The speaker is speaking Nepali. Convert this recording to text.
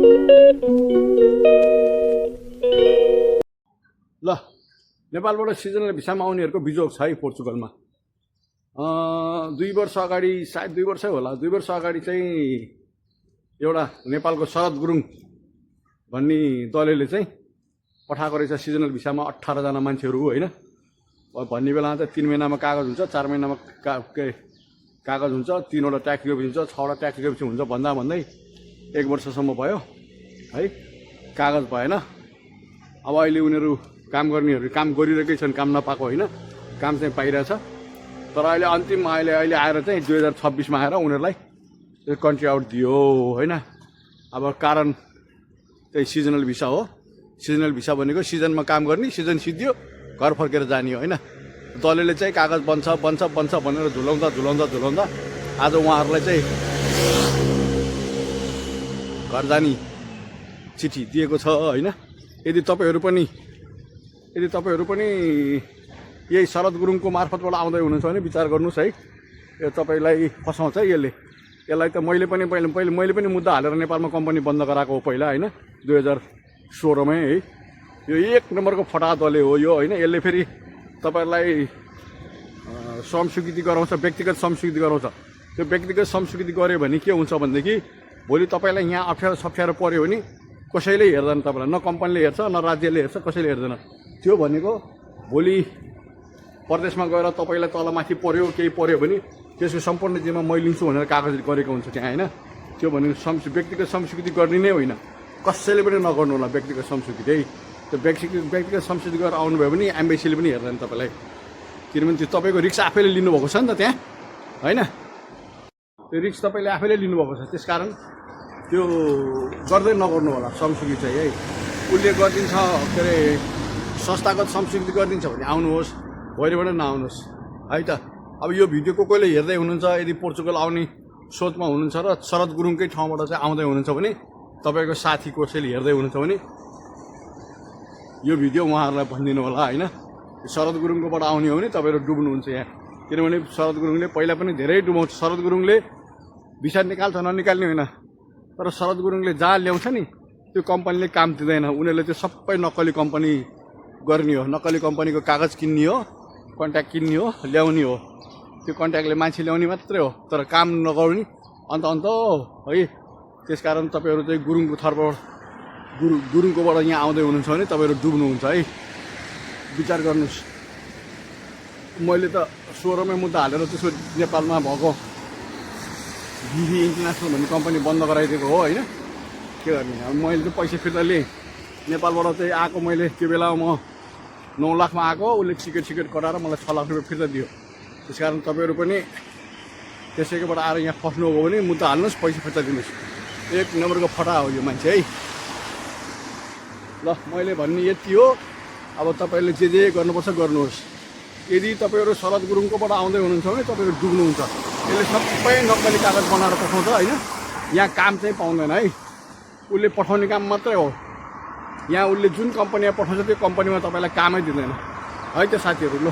ल नेपालबाट सिजनल भिसामा आउनेहरूको बिजोग छ है पोर्चुगलमा। 2 वर्ष अगाडि, सायद 2 वर्षै होला, 2 वर्ष अगाडि चाहिँ एउटा नेपालको शरद गुरुङ भन्ने दलले चाहिँ पठाएको रहेछ सिजनल भिसामा 18 जना मान्छेहरू होइन। भन्ने बेलामा त 3 महिनामा कागज हुन्छ, 4 महिनामा कागज हुन्छ, 3 वटा ट्याक्स रिभ्यू हुन्छ, 6 वटा ट्याक्स रिभ्यू हुन्छ भन्दै 1 वर्षसम्म भयो है, कागज भएन। अब अहिले उनीहरू काम गर्नेहरू काम गरिरहेकै छन्, काम नपाएको होइन, काम चाहिँ पाइरहेछ। तर अहिले अन्तिम अहिले आएर चाहिँ 2026 मा आएर उनीहरूलाई कन्ट्री आउट दियो होइन। अब कारण चाहिँ सिजनल भिसा हो। सिजनल भिसा भनेको सिजनमा काम गर्ने, सिजन सिद्धियो घर फर्केर जाने होइन। दलले चाहिँ कागज बन्छ भनेर झुलाउँदा आज उहाँहरूलाई चाहिँ घर जाने चिठी दिएको छ होइन। यदि तपाईँहरू पनि यही शरद गुरुङको मार्फतबाट आउँदै हुनुहुन्छ भने विचार गर्नुहोस् है। यो तपाईँलाई फसाउँछ है यसलाई त मैले पनि मुद्दा हालेर नेपालमा कम्पनी बन्द गराएको हो पहिला होइन, 2016 मै है। यो 1 नम्बरको फटा दले हो यो होइन। यसले फेरि तपाईँहरूलाई श्रम स्वीकृति गराउँछ, व्यक्तिगत श्रम स्वीकृति गराउँछ। त्यो व्यक्तिगत श्रम स्वीकृति गऱ्यो भने के हुन्छ भनेदेखि भोलि तपाईँलाई यहाँ अप्ठ्यारो पर्यो भने कसैले हेर्दैन तपाईँलाई, न कम्पनीले हेर्छ न राज्यले हेर्छ, कसैले हेर्दैन। त्यो भनेको भोलि परदेशमा गएर तपाईँलाई तलमाथि पर्यो केही पर्यो भने त्यसको सम्पूर्ण जिम्मा मै लिन्छु भनेर कागज गरेको हुन्छ त्यहाँ होइन। त्यो भनेको व्यक्तिगत संस्कृति गर्ने नै होइन, कसैले पनि नगर्नु होला व्यक्तिगत संस्कृति है। त्यो व्यक्तिगत संस्कृति गरेर आउनुभयो भने एम्बेसीले पनि हेर्दैन तपाईँलाई, किनभने त्यो तपाईँको रिक्स आफैले लिनुभएको छ नि त त्यहाँ होइन। त्यो रिक्स तपाईँले आफैले लिनुभएको छ, त्यसकारण त्यो गर्दै नगर्नु होला संस्कृति चाहिँ है। उसले गरिदिन्छ के अरे संस्थागत संस्कृति गरिदिन्छ भने आउनुहोस्, भोलिबाट नआउनुहोस् है त। अब यो भिडियो कोहीले हेर्दै हुनुहुन्छ, यदि पोर्चुगल आउने सोचमा हुनुहुन्छ र शरद गुरुङकै ठाउँबाट चाहिँ आउँदै हुनुहुन्छ भने, तपाईँको साथी कसैले हेर्दै हुनुहुन्छ भने यो भिडियो उहाँहरूलाई भनिदिनु होला होइन। शरद गुरुङकोबाट आउने हो भने तपाईँहरू डुब्नुहुन्छ यहाँ, किनभने शरद गुरुङले पहिला पनि धेरै डुबाउँछ। शरद गुरुङले भिसा निकाल्छ ननिकाल्ने होइन, तर शरद गुरुङले जहाँ ल्याउँछ नि त्यो कम्पनीले काम दिँदैन। उनीहरूले त्यो सबै नक्कली कम्पनी गर्ने हो, नक्कली कम्पनीको कागज किन्ने हो, कन्ट्याक्ट किन्ने हो, ल्याउने हो। त्यो कन्ट्याक्टले मान्छे ल्याउने मात्रै हो, तर काम नगर्ने अन्त है। त्यसकारण तपाईँहरू चाहिँ गुरुङको थरबाट गुरुङकोबाट यहाँ आउँदै हुनुहुन्छ भने तपाईँहरू डुब्नुहुन्छ है, विचार गर्नुहोस्। मैले त 16 मै मुद्दा हालेर त्यसको नेपालमा भएको बिभी इन्टरनेसनल भन्ने कम्पनी बन्द गराइदिएको हो होइन। के गर्ने, अब मैले चाहिँ पैसा फिर्ता लिएँ नेपालबाट चाहिँ आएको। मैले त्यो बेला म 9 लाखमा आएको, उसले टिकट कटाएर मलाई 6 लाख रुपियाँ फिर्ता दियो। त्यस कारण तपाईँहरू पनि त्यसैकोबाट आएर यहाँ फस्नु हो भने मुद्दा हाल्नुहोस्, पैसा फिर्ता दिनुहोस्। 1 नम्बरको फटा हो यो मान्छे है। ल मैले भन्ने यति हो। अब तपाईँले जे गर्नुपर्छ गर्नुहोस्। यदि तपाईँहरू शरद गुरुङकोबाट आउँदै हुनुहुन्छ भने तपाईँहरू डुब्नुहुन्छ। यसले सबै नक्कली कागज बनाएर पठाउँछ होइन। यहाँ काम चाहिँ पाउँदैन है, उसले पठाउने काम मात्रै हो। यहाँ उसले जुन कम्पनीमा पठाउँछ त्यो कम्पनीमा तपाईँलाई कामै दिँदैन है त साथीहरू। ल